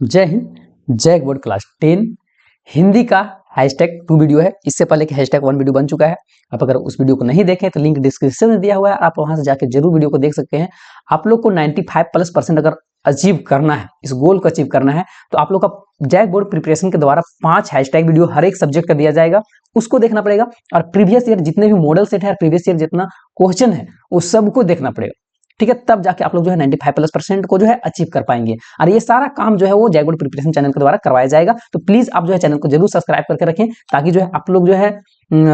जय हिंद। जय board class 10 Hindi का हैशटैग 2 वीडियो है। इससे पहले कि हैशटैग 1 वीडियो बन चुका है। आप अगर उस वीडियो को नहीं देखें तो लिंक डिस्क्रिप्शन में दिया हुआ है, आप वहां से जाके जरूर वीडियो को देख सकते हैं। आप लोग को 95+ अगर अचीव करना है, इस गोल को अचीव करना है, तो आप लोग का जय बोर्ड प्रिपरेशन के द्वारा 5 हैशटैग वीडियो हर एक सब्जेक्ट का दिया जाएगा, उसको देखना पड़ेगा। और प्रीवियस ईयर जितने भी मॉडल सेट है, प्रीवियस ईयर जितना क्वेश्चन है, उस सबको देखना पड़ेगा, ठीक है। तब जाके आप लोग जो है 95+ को जो है अचीव कर पाएंगे। और ये सारा काम जो है वो जय बोर्ड प्रिपरेशन चैनल के द्वारा करवाया जाएगा। तो प्लीज आप जो है चैनल को जरूर सब्सक्राइब करके रखें, ताकि जो है आप लोग जो है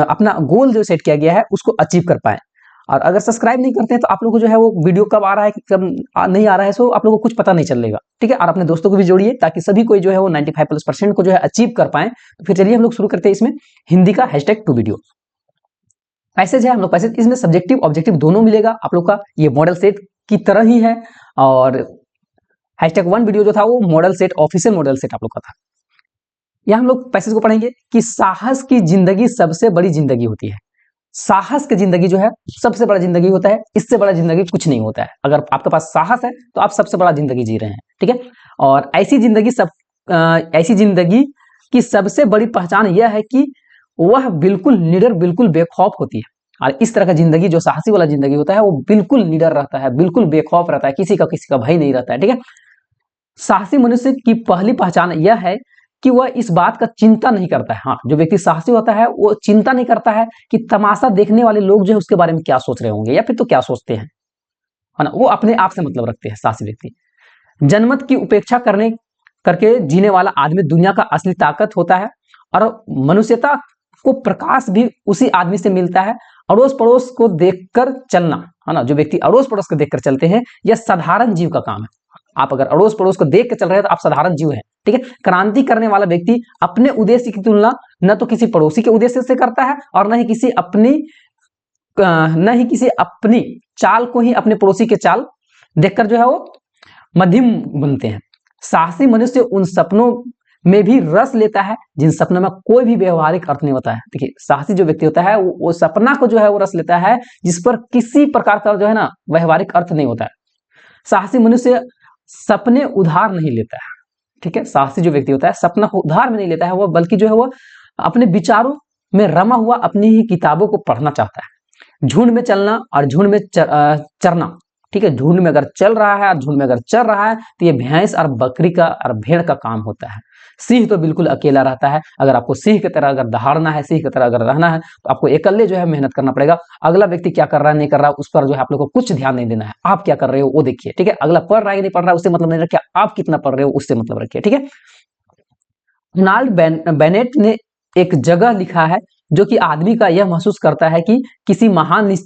अपना गोल जो सेट किया गया है उसको अचीव कर पाए। और अगर सब्सक्राइब नहीं करते हैं तो आप लोग को जो है वो वीडियो कब आ रहा है कब नहीं आ रहा है, सो आप लोगों को कुछ पता नहीं चलेगा, ठीक है। और अपने दोस्तों को भी जोड़िए ताकि सभी कोई जो है वो 95+ को जो है अचीव कर पाए। तो फिर चलिए हम लोग शुरू करते हैं इसमें हिंदी का हैशटैग 2 वीडियो। पैसेज है हम लोग पैसेज, इसमें सब्जेक्टिव ऑब्जेक्टिव दोनों मिलेगा आप लोग का। ये मॉडल सेट की तरह ही है। और हैशटैग 1 वीडियो जो था वो model set, official model set आप लोग का था। यहां हम लोग पैसेज को पढ़ेंगे कि साहस की जिंदगी सबसे बड़ी जिंदगी होती है। साहस की जिंदगी जो है सबसे बड़ा जिंदगी होता है, इससे बड़ा जिंदगी कुछ नहीं होता है। अगर आपके पास साहस है तो आप सबसे बड़ा जिंदगी जी रहे हैं, ठीक है। और ऐसी जिंदगी की सबसे बड़ी पहचान यह है कि वह बिल्कुल निडर, बिल्कुल बेखौफ होती है। और इस तरह का जिंदगी जो साहसी वाला जिंदगी होता है वो बिल्कुल निडर रहता है, बिल्कुल बेखौफ रहता है, किसी का भय नहीं रहता है, ठीक है। साहसी मनुष्य की पहली पहचान यह है कि वह इस बात का चिंता नहीं करता है। हाँ, जो व्यक्ति साहसी होता है वो चिंता नहीं करता है कि तमाशा देखने वाले लोग जो है उसके बारे में क्या सोच रहे होंगे या फिर तो क्या सोचते हैं, है ना। वो अपने आप से मतलब रखते हैं साहसी व्यक्ति। जनमत की उपेक्षा करके जीने वाला आदमी दुनिया का असली ताकत होता है। और मनुष्यता को प्रकाश भी उसी आदमी से मिलता है। अड़ोस पड़ोस को देखकर चलना, है ना। जो व्यक्ति अड़ोस पड़ोस को देखकर चलते हैं यह साधारण जीव का काम है। आप अगर अड़ोस पड़ोस को देख के चल रहे हैं तो आप साधारण जीव हैं, ठीक है। क्रांति करने वाला व्यक्ति अपने उद्देश्य की तुलना न तो किसी पड़ोसी के उद्देश्य से करता है और न ही किसी अपनी चाल को ही अपने पड़ोसी के चाल देखकर जो है वो मध्यम बनते हैं। साहसी मनुष्य उन सपनों में भी रस लेता है जिन सपनों में कोई भी व्यवहारिक अर्थ नहीं होता है। देखिए, साहसी जो व्यक्ति होता है वो सपना को जो है वो रस लेता है जिस पर किसी प्रकार का जो है ना व्यवहारिक अर्थ नहीं होता है। साहसी मनुष्य सपने उधार नहीं लेता है, ठीक है। साहसी जो व्यक्ति होता है सपना को उधार में नहीं लेता है वो, बल्कि जो है वो अपने विचारों में रमा हुआ अपनी ही किताबों को पढ़ना चाहता है। झुंड में चलना और झुंड में चरना, ठीक है। झुंड में अगर चल रहा है और झुंड में अगर चल रहा है तो ये भैंस और बकरी का और भेड़ का काम होता है। सिंह तो बिल्कुल अकेला रहता है। अगर आपको सिंह की तरह अगर दहाड़ना है, सिंह की तरह अगर रहना है तो आपको अकेले जो है मेहनत करना पड़ेगा। अगला व्यक्ति क्या कर रहा है नहीं कर रहा है उस पर जो है आप लोग को कुछ ध्यान नहीं देना है। आप क्या कर रहे हो वो देखिए, ठीक है। अगला पढ़ रहा है नहीं पढ़ रहा है उससे मतलब नहीं रखिए, आप कितना पढ़ रहे हो उससे मतलब रखिए, ठीक है। रोनाल्ड बेनेट ने एक जगह लिखा है जो कि आदमी का यह महसूस करता है कि किसी महान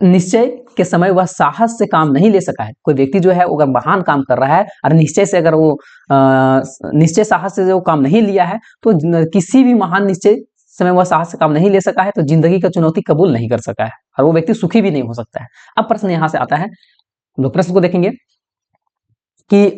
निश्चय के समय वह साहस से काम नहीं ले सका है। कोई व्यक्ति जो है अगर महान काम कर रहा है और निश्चय से अगर वो निश्चय साहस से जो काम नहीं लिया है तो किसी भी महान निश्चय समय वह साहस से काम नहीं ले सका है तो जिंदगी का चुनौती कबूल नहीं कर सका है और वो व्यक्ति सुखी भी नहीं हो सकता है। अब प्रश्न यहां से आता है, लोग प्रश्न को देखेंगे कि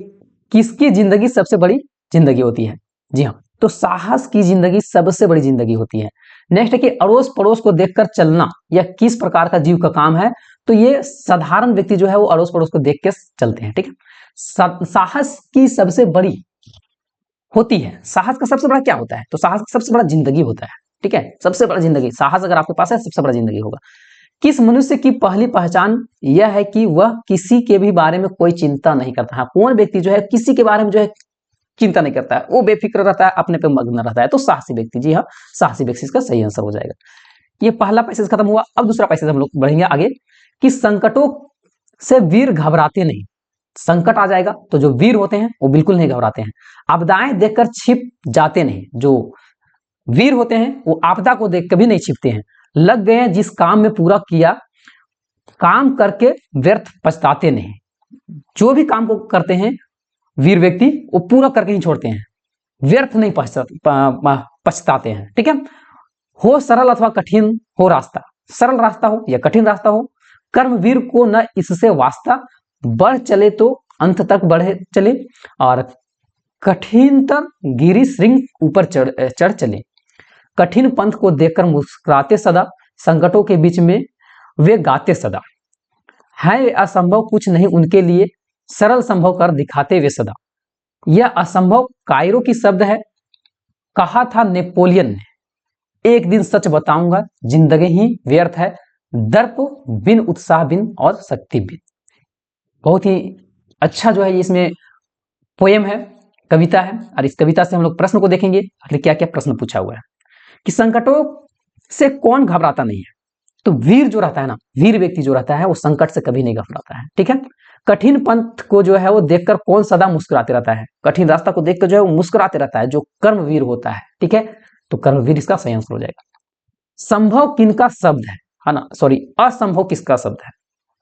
किसकी जिंदगी सबसे बड़ी जिंदगी होती है। जी हाँ, तो साहस की जिंदगी सबसे बड़ी जिंदगी होती है। नेक्स्ट है कि अड़ोस पड़ोस को देखकर चलना यह किस प्रकार का जीव का काम है। तो ये साधारण व्यक्ति जो है वो अड़ोस पड़ोस को देख के चलते हैं, ठीक है। साहस की सबसे बड़ी होती है, साहस का सबसे बड़ा क्या होता है तो साहस का सबसे बड़ा जिंदगी होता है, ठीक है। सबसे बड़ा जिंदगी साहस अगर आपके पास है सबसे बड़ा जिंदगी होगा। किस मनुष्य की पहली पहचान यह है कि वह किसी के भी बारे में कोई चिंता नहीं करता है। कौन व्यक्ति जो है किसी के बारे में जो है चिंता नहीं करता है, वो बेफिक्र रहता है, अपने पे मग्न रहता है, तो साहसी व्यक्ति। जी हाँ, साहसी व्यक्ति इसका सही आंसर हो जाएगा। ये पहला पैसेज खत्म हुआ। अब दूसरा पैसेज हम लोग बढ़ेंगे आगे कि संकटों से वीर घबराते नहीं। संकट आ जाएगा तो जो वीर होते हैं वो बिल्कुल नहीं घबराते हैं। आपदाएं देखकर छिप जाते नहीं। जो वीर होते हैं वो आपदा को देख कभी नहीं छिपते हैं। लग गए जिस काम में पूरा किया काम करके व्यर्थ पछताते नहीं। जो भी काम को करते हैं वीर व्यक्ति वो पूरा करके ही छोड़ते हैं, व्यर्थ नहीं पछताते हैं, ठीक है। हो सरल अथवा कठिन हो रास्ता, सरल रास्ता हो या कठिन रास्ता हो, कर्मवीर को न इससे वास्ता। बढ़ चले तो अंत तक बढ़े चले और कठिनतर गिरी श्रृंग ऊपर चढ़ चले। कठिन पंथ को देखकर मुस्कुराते सदा, संकटों के बीच में वे गाते सदा। है असंभव कुछ नहीं उनके लिए, सरल संभव कर दिखाते वे सदा। यह असंभव कायरो की शब्द है। कहा था नेपोलियन ने, एक दिन सच बताऊंगा, जिंदगी ही व्यर्थ है, दर्प बिन उत्साह बिन और शक्ति बिन। बहुत ही अच्छा जो है इसमें पोएम है, कविता है, और इस कविता से हम लोग प्रश्न को देखेंगे। आखिर क्या क्या प्रश्न पूछा हुआ है कि संकटों से कौन घबराता नहीं है। तो वीर जो रहता है ना, वीर व्यक्ति जो रहता है वो संकट से कभी नहीं घबराता है। ठीक है। कठिन पंथ को जो है वो देखकर कौन सदा मुस्कुराते रहता है। कठिन रास्ता को देखकर जो है वो मुस्कुराते रहता है, जो कर्मवीर होता है। ठीक है, तो कर्मवीर इसका सही आंसर हो जाएगा। संभव किनका शब्द है ना, सॉरी, असंभव किसका शब्द है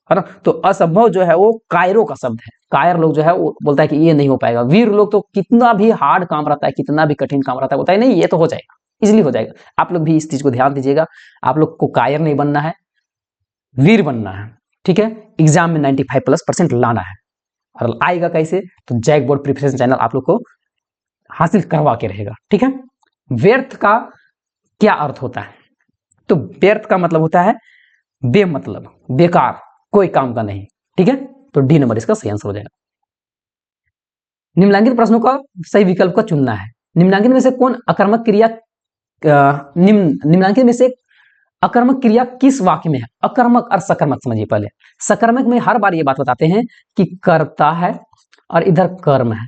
ना। तो असंभव जो है वो कायरो का शब्द है। कायर लोग जो है वो बोलता है कि ये नहीं हो पाएगा। वीर लोग तो कितना भी हार्ड काम रहता है, कितना भी कठिन काम रहता है, बोलता है नहीं ये तो हो जाएगा, इजिली हो जाएगा। आप लोग भी इस चीज को ध्यान दीजिएगा, आप लोग को कायर नहीं बनना है, वीर बनना है। ठीक है, एग्जाम में 95+% लाना है। और आएगा कैसे, तो जैक बोर्ड प्रिपरेशन चैनल आप लोग को हासिल करवा के रहेगा। ठीक है। व्यर्थ का क्या अर्थ होता है, तो व्यर्थ का मतलब होता है बेमतलब, बेकार, कोई काम का नहीं। ठीक है, तो डी नंबर इसका सही आंसर हो जाएगा। निम्नलिखित प्रश्नों का सही विकल्प का चुनना है। निम्नलिखित में से कौन अकर्मक क्रिया, निम्नलिखित में से अकर्मक क्रिया किस वाक्य में है। अकर्मक और सकर्मक समझिए पहले। सकर्मक में हर बार ये बात बताते हैं कि करता है और इधर कर्म है,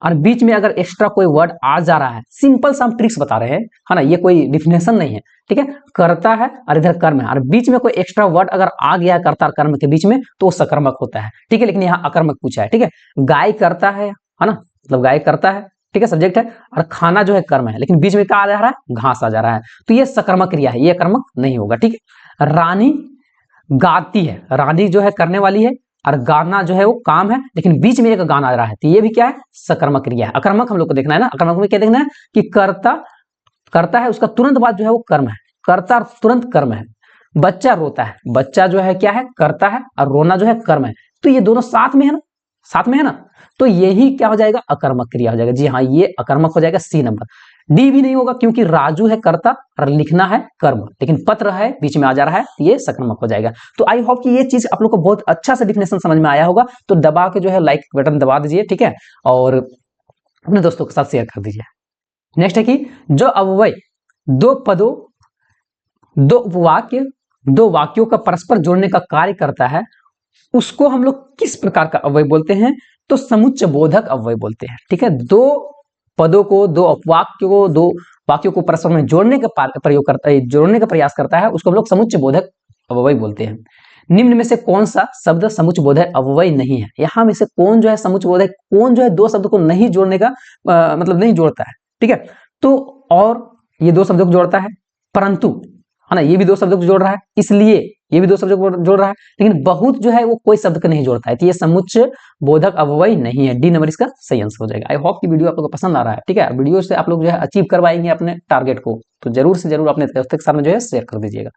और बीच में अगर एक्स्ट्रा कोई वर्ड आ जा रहा है, सिंपल सा हम ट्रिक्स बता रहे हैं, है ना, ये कोई डिफिनेशन नहीं है। ठीक है, करता है और इधर कर्म है, और बीच में कोई एक्स्ट्रा वर्ड अगर आ गया है कर्ता और कर्म के बीच में, तो वो सकर्मक होता है। ठीक है, लेकिन यहाँ अकर्मक पूछा है। ठीक है, गाय करता है ना, मतलब गाय करता है, ठीक है, सब्जेक्ट है, और खाना जो है कर्म है, लेकिन बीच में क्या आ जा रहा है, घास आ जा रहा है, तो ये सकर्मक क्रिया है, ये कर्मक नहीं होगा। ठीक है, रानी गाती है, रानी जो है करने वाली है, और गाना जो है वो काम है, लेकिन बीच में एक गाना आ रहा है, तो ये भी क्या है, सकर्मक क्रिया है। अकर्मक हम लोग को देखना है ना, अकर्मक में क्या देखना है कि करता करता है, उसका तुरंत बाद जो है वो कर्म है, करता तुरंत कर्म है। बच्चा रोता है, बच्चा जो है क्या है, करता है, और रोना जो है कर्म है, तो ये दोनों साथ में है ना, साथ में है ना, तो यही क्या हो जाएगा, अकर्मक क्रिया हो जाएगा। जी हाँ, ये अकर्मक हो जाएगा, सी नंबर। डी भी नहीं होगा, क्योंकि राजू है करता और लिखना है कर्म, लेकिन पत्र है बीच में आ जा रहा है, ये सकर्मक हो जाएगा। तो आई होप कि ये चीज आप लोग को बहुत अच्छा से डिफिनेशन समझ में आया होगा। तो दबा के जो है लाइक बटन दबा दीजिए। ठीक है, और अपने दोस्तों के साथ शेयर कर दीजिए। नेक्स्ट है कि जो अव्यय दो पदों, दो उपवाक्य, दो वाक्यों का परस्पर जोड़ने का कार्य करता है, उसको हम लोग किस प्रकार का अव्यय बोलते हैं, तो समुच्चय बोधक अव्यय बोलते हैं। ठीक है, दो पदों को, दो अपवाक्यों को, दो वाक्यों को परस्पर में जोड़ने का प्रयोग करता है, जोड़ने का प्रयास करता है, उसको हम लोग समुच्चय बोधक अव्यय बोलते हैं। निम्न में से कौन सा शब्द समुच्चय बोधक अव्यय नहीं है। यहां में से कौन जो है समुच्चय बोधक, कौन जो है दो शब्द को नहीं जोड़ने का मतलब नहीं जोड़ता है। ठीक है, तो और ये दो शब्दों को जोड़ता है, परंतु, है ना, ये भी दो शब्दों को जोड़ रहा है, इसलिए ये भी दो शब्दों को जोड़ रहा है, लेकिन बहुत जो है वो कोई शब्द को नहीं जोड़ता है, तो ये समुच्चय बोधक अव्यय नहीं है। डी नंबर इसका सही आंसर हो जाएगा। आई होप की वीडियो आप लोगों को पसंद आ रहा है। ठीक है, वीडियो से आप लोग जो है अचीव करवाएंगे अपने टारगेट को, तो जरूर से जरूर अपने दोस्तों के सामने जो है शेयर कर दीजिएगा।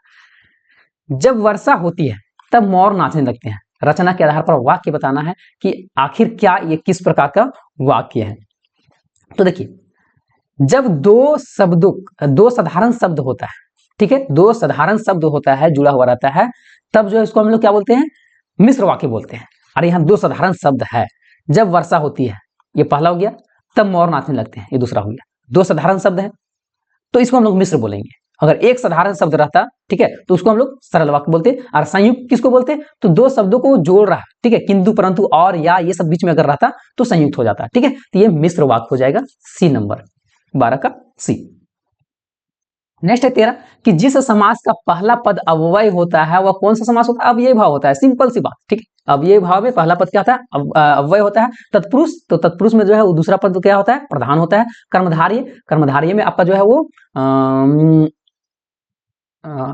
जब वर्षा होती है तब मोर नाचने लगते हैं। रचना के आधार पर वाक्य बताना है कि आखिर क्या ये किस प्रकार का वाक्य है। तो देखिए, जब दो शब्दों, दो साधारण शब्द होता है, ठीक है, दो साधारण शब्द होता है, जुड़ा हुआ रहता है, तब जो है इसको हम लोग क्या बोलते हैं, मिश्र वाक्य बोलते हैं। और यहाँ दो साधारण शब्द है, जब वर्षा होती है, ये पहला हो गया, तब मोर नाचने लगते हैं, ये दूसरा हो गया। दो साधारण शब्द है तो इसको हम लोग मिश्र बोलेंगे। अगर एक साधारण शब्द रहता, ठीक है, तो उसको हम लोग सरल वाक्य बोलते हैं। और संयुक्त किसको बोलते हैं, तो दो शब्दों को जोड़ रहा है, ठीक है, किंतु परंतु और या ये सब बीच में अगर रहता तो संयुक्त हो जाता। ठीक है, तो ये मिश्र वाक्य हो जाएगा, सी नंबर 12 का सी। नेक्स्ट है 13 कि जिस समास का पहला पद अव्यय होता है वह कौन सा समास होता है, अव्यय भाव होता है। सिंपल सी बात। ठीक है, अव्यय भाव में पहला पद क्या होता है, अव्यय होता है। तत्पुरुष, तो तत्पुरुष में जो है वो दूसरा पद क्या होता है, प्रधान होता है। कर्मधारय, कर्मधारय में आपका जो है वो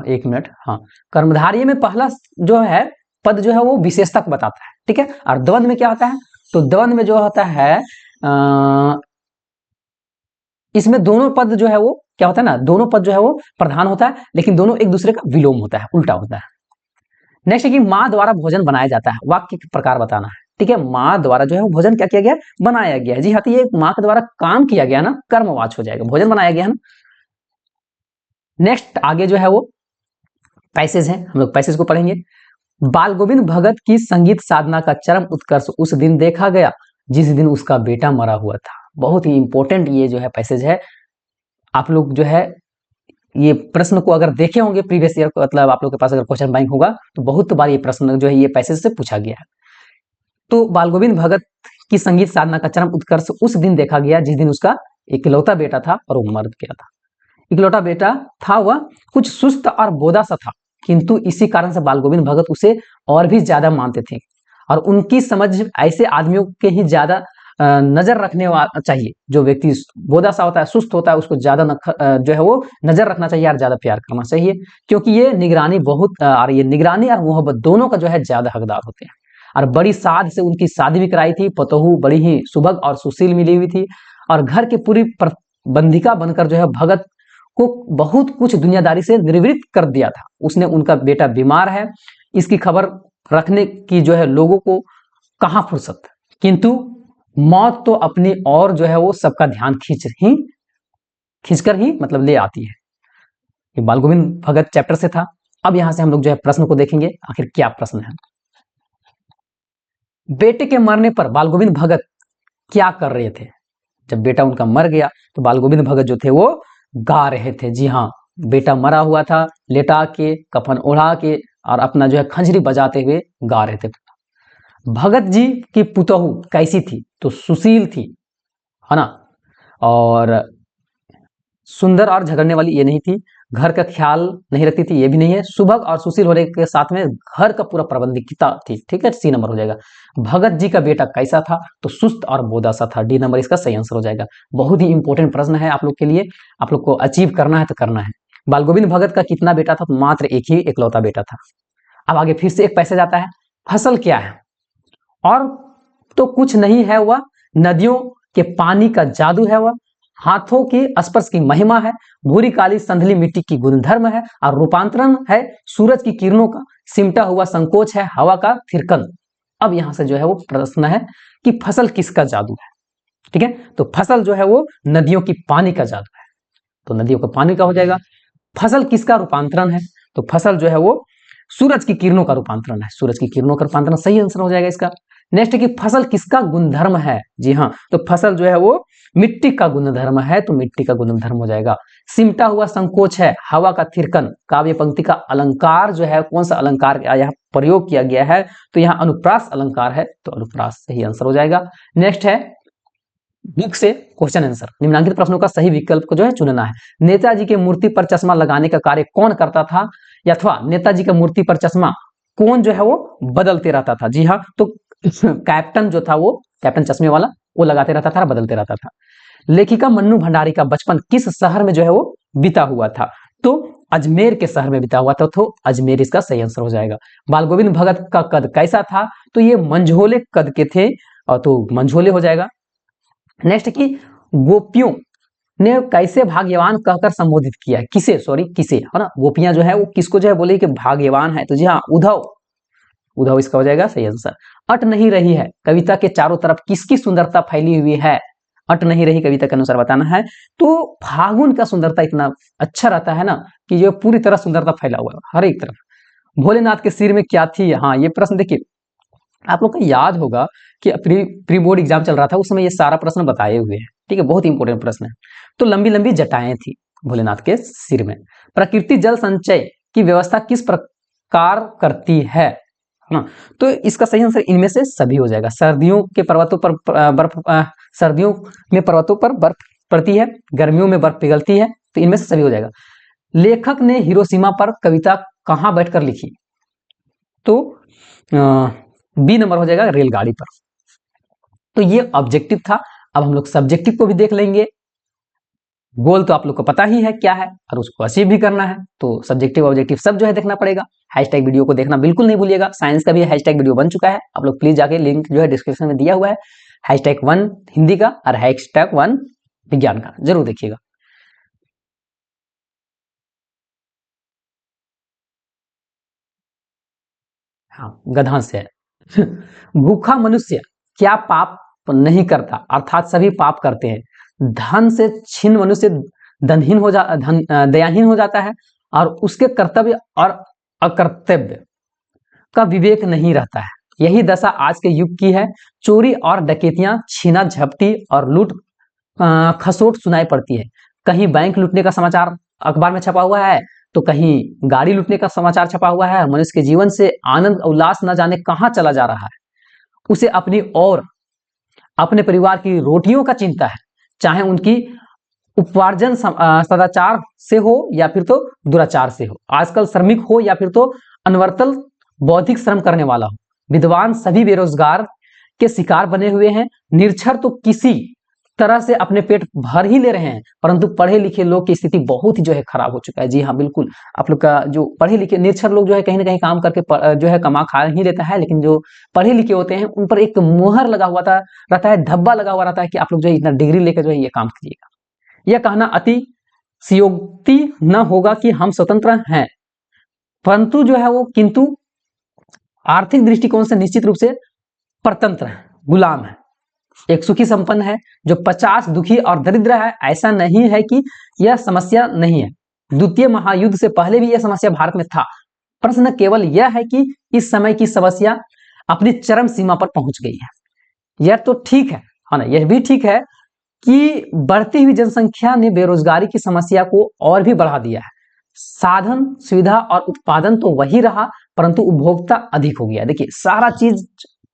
एक मिनट, हाँ, कर्मधारय में पहला जो है पद जो है वो विशेषता को बताता है। ठीक है, और द्वंद्व में क्या होता है, तो द्वंद्व में जो होता है इसमें दोनों पद जो है वो क्या होता है ना, दोनों पद जो है वो प्रधान होता है, लेकिन दोनों एक दूसरे का विलोम होता है, उल्टा होता है। नेक्स्ट है कि माँ द्वारा भोजन बनाया जाता है, वाक्य के प्रकार बताना है। ठीक है, माँ द्वारा जो है वो भोजन क्या किया गया, बनाया गया है। जी हाँ, तो ये माँ के द्वारा काम किया गया ना, कर्मवाच हो जाएगा, भोजन बनाया गया है ना। नेक्स्ट आगे जो है वो पैसेज है, हम लोग पैसेज को पढ़ेंगे। बाल गोविंद भगत की संगीत साधना का चरम उत्कर्ष उस दिन देखा गया जिस दिन उसका बेटा मरा हुआ था। बहुत ही इंपॉर्टेंट ये जो है पैसेज है। आप लोग जो है ये प्रश्न को अगर देखे होंगे प्रीवियस ईयर, मतलब आप लोग के पास अगर क्वेश्चन बैंक होगा तो बहुत बार ये प्रश्न जो है ये पैसेज से पूछा गया है। तो बाल गोविंद भगत की संगीत साधना का चरम उत्कर्ष उस दिन देखा गया जिस दिन उसका इकलौता बेटा था और वो मर गया था। इकलौता बेटा था, वह कुछ सुस्त और बोदा सा था, किंतु इसी कारण से बाल गोविंद भगत उसे और भी ज्यादा मानते थे और उनकी समझ ऐसे आदमियों के ही ज्यादा नजर रखने वाला चाहिए। जो व्यक्ति बोदा सा होता है, सुस्त होता है, उसको ज्यादा जो है वो नजर रखना चाहिए और ज्यादा प्यार करना चाहिए, क्योंकि ये निगरानी और ये निगरानी और मोहब्बत दोनों का जो है ज्यादा हकदार होते हैं। और बड़ी साध से उनकी शादी भी कराई थी। पतोहू बड़ी ही सुभग और सुशील मिली हुई थी और घर की पूरी बंधिका बनकर जो है भगत को बहुत कुछ दुनियादारी से निर्वृत्त कर दिया था। उसने उनका बेटा बीमार है इसकी खबर रखने की जो है लोगों को कहां फुर्सत, किंतु मौत तो अपनी और जो है वो सबका ध्यान खींचकर ही मतलब ले आती है। ये बाल गोविंद भगत चैप्टर से था। अब यहां से हम लोग जो है प्रश्न को देखेंगे, आखिर क्या प्रश्न है। बेटे के मरने पर बाल गोविंद भगत क्या कर रहे थे। जब बेटा उनका मर गया तो बाल गोविंद भगत जो थे वो गा रहे थे। जी हाँ, बेटा मरा हुआ था, लेटा के कफन ओढ़ा के और अपना जो है खंजरी बजाते हुए गा रहे थे। भगत जी की पुतोहू कैसी थी, तो सुशील थी, है ना, और सुंदर और झगड़ने वाली ये नहीं थी, घर का ख्याल नहीं रखती थी ये भी नहीं है, सुभग और सुशील होने के साथ में घर का पूरा प्रबंधिकता थी। ठीक है, सी नंबर हो जाएगा। भगत जी का बेटा कैसा था, तो सुस्त और बोदा सा था, डी नंबर इसका सही आंसर हो जाएगा। बहुत ही इंपॉर्टेंट प्रश्न है आप लोग के लिए, आप लोग को अचीव करना है तो करना है। बाल गोविंद भगत का कितना बेटा था, तो मात्र एक ही इकलौता बेटा था। अब आगे फिर से एक पैसेज आता है, फसल क्या है, और तो कुछ नहीं है वह, नदियों के पानी का जादू है वह, हाथों के स्पर्श की महिमा है, भूरी काली संधली मिट्टी की गुणधर्म है, और रूपांतरण है सूरज की किरणों का, सिमटा हुआ संकोच है हवा का थिरकन। अब यहां से जो है वो प्रश्न है कि फसल किसका जादू है। ठीक है, तो फसल जो है वो नदियों की पानी का जादू है, तो नदियों का पानी का हो जाएगा। फसल किसका रूपांतरण है, तो फसल जो है वो सूरज की किरणों का रूपांतरण है, सूरज की किरणों का रूपांतरण सही आंसर हो जाएगा इसका। नेक्स्ट की फसल किसका गुणधर्म है, जी हाँ, तो फसल जो है वो मिट्टी का गुणधर्म है, तो मिट्टी का गुणधर्म हो जाएगा। सिमटा हुआ संकोच है हवा का थिरकन, काव्य पंक्ति का अलंकार जो है, कौन सा अलंकार यहाँ प्रयोग किया गया है, तो यहाँ अनुप्रास अलंकार है, तो अनुप्रास सही आंसर हो जाएगा। नेक्स्ट है बुक से क्वेश्चन आंसर, निम्नलिखित प्रश्नों का सही विकल्प को जो है चुनना है। नेताजी के मूर्ति पर चश्मा लगाने का कार्य कौन करता था, अथवा नेताजी का मूर्ति पर चश्मा कौन जो है वो बदलते रहता था। जी हाँ, तो कैप्टन जो था वो, कैप्टन चश्मे वाला, वो लगाते रहता था, बदलते रहता था। लेखिका मन्नू भंडारी का बचपन किस शहर में जो है वो बीता हुआ था, तो अजमेर के शहर में बीता हुआ था, तो अजमेर इसका सही आंसर हो जाएगा। बाल गोविंद भगत का कद कैसा था, तो ये मंझोले कद के थे, और तो मंझोले हो जाएगा। नेक्स्ट की गोपियों ने कैसे भाग्यवान कहकर संबोधित किया है, किसे, सॉरी किसे, है ना, गोपियां जो है वो किसको जो है बोले कि भाग्यवान है, तो जी हाँ, उद्धव, उद्धव इसका हो जाएगा सही आंसर। अट नहीं रही है कविता के चारों तरफ किसकी सुंदरता फैली हुई है, अट नहीं रही कविता के अनुसार बताना है। तो फागुन का सुंदरता इतना अच्छा रहता है ना कि जो पूरी तरह सुंदरता फैला हुआ है हर एक तरफ। भोलेनाथ के सिर में क्या थी, हाँ ये प्रश्न देखिए, आप लोग को याद होगा कि प्री बोर्ड एग्जाम चल रहा था, उस समय ये सारा प्रश्न बताए हुए हैं। ठीक है, बहुत ही इंपॉर्टेंट प्रश्न है। तो लंबी लंबी जटाएं थी भोलेनाथ के सिर में। प्रकृति जल संचय की व्यवस्था किस प्रकार करती है ना, तो इसका सही आंसर इनमें से सभी हो जाएगा। सर्दियों के पर्वतों पर बर्फ, सर्दियों में पर्वतों पर बर्फ पड़ती है, गर्मियों में बर्फ पिघलती है, तो इनमें से सभी हो जाएगा। लेखक ने हिरोशिमा पर कविता कहां बैठकर लिखी, तो बी नंबर हो जाएगा, रेलगाड़ी पर। तो ये ऑब्जेक्टिव था। अब हम लोग सब्जेक्टिव को भी देख लेंगे। गोल तो आप लोग को पता ही है क्या है और उसको अचीव भी करना है, तो सब्जेक्टिव ऑब्जेक्टिव सब जो है देखना पड़ेगा। हैशटैग वीडियो को देखना बिल्कुल नहीं भूलिएगा। साइंस का भी हैशटैग वीडियो बन चुका है, आप लोग प्लीज जाके लिंक जो है डिस्क्रिप्शन में दिया हुआ है, #1 हिंदी का और #1 विज्ञान का, जरूर देखिएगा। हाँ, गधांश है। भूखा मनुष्य क्या पाप नहीं करता, अर्थात सभी पाप करते हैं। धन से छीन मनुष्य धनहीन हो जा दयाहीन हो जाता है, और उसके कर्तव्य और अकर्तव्य का विवेक नहीं रहता है। यही दशा आज के युग की है। चोरी और डकैतियां, छीना झपटी और लूट खसोट सुनाई पड़ती है। कहीं बैंक लूटने का समाचार अखबार में छपा हुआ है, तो कहीं गाड़ी लूटने का समाचार छपा हुआ है। मनुष्य के जीवन से आनंद उल्लास न जाने कहां चला जा रहा है। उसे अपनी और अपने परिवार की रोटियों का चिंता है, चाहे उनकी उपार्जन सदाचार से हो या फिर तो दुराचार से हो। आजकल श्रमिक हो या फिर तो अनवरतल बौद्धिक श्रम करने वाला हो, विद्वान सभी बेरोजगार के शिकार बने हुए हैं। निरक्षर तो किसी तरह से अपने पेट भर ही ले रहे हैं, परंतु पढ़े लिखे लोग की स्थिति बहुत ही जो है खराब हो चुका है। जी हाँ, बिल्कुल। आप लोग का जो पढ़े लिखे निरक्षर लोग जो है कहीं ना कहीं काम करके जो है कमा खा ही लेता है, लेकिन जो पढ़े लिखे होते हैं उन पर एक मुहर लगा हुआ रहता है, धब्बा लगा हुआ रहता है कि आप लोग जो है इतना डिग्री लेकर जो है ये काम कीजिएगा। यह कहना अति सियोक्ति न होगा कि हम स्वतंत्र हैं, परंतु जो है वो किंतु आर्थिक दृष्टिकोण से निश्चित रूप से परतंत्र है, गुलाम है। एक सुखी संपन्न है, जो 50 दुखी और दरिद्र है। ऐसा नहीं है कि यह समस्या नहीं है, द्वितीय महायुद्ध से पहले भी यह समस्या भारत में था। प्रश्न केवल यह है कि इस समय की समस्या अपनी चरम सीमा पर पहुंच गई है। यह तो ठीक है ना, यह भी ठीक है कि बढ़ती हुई जनसंख्या ने बेरोजगारी की समस्या को और भी बढ़ा दिया है। साधन, सुविधा और उत्पादन तो वही रहा, परंतु उपभोक्ता अधिक हो गया। देखिए, सारा चीज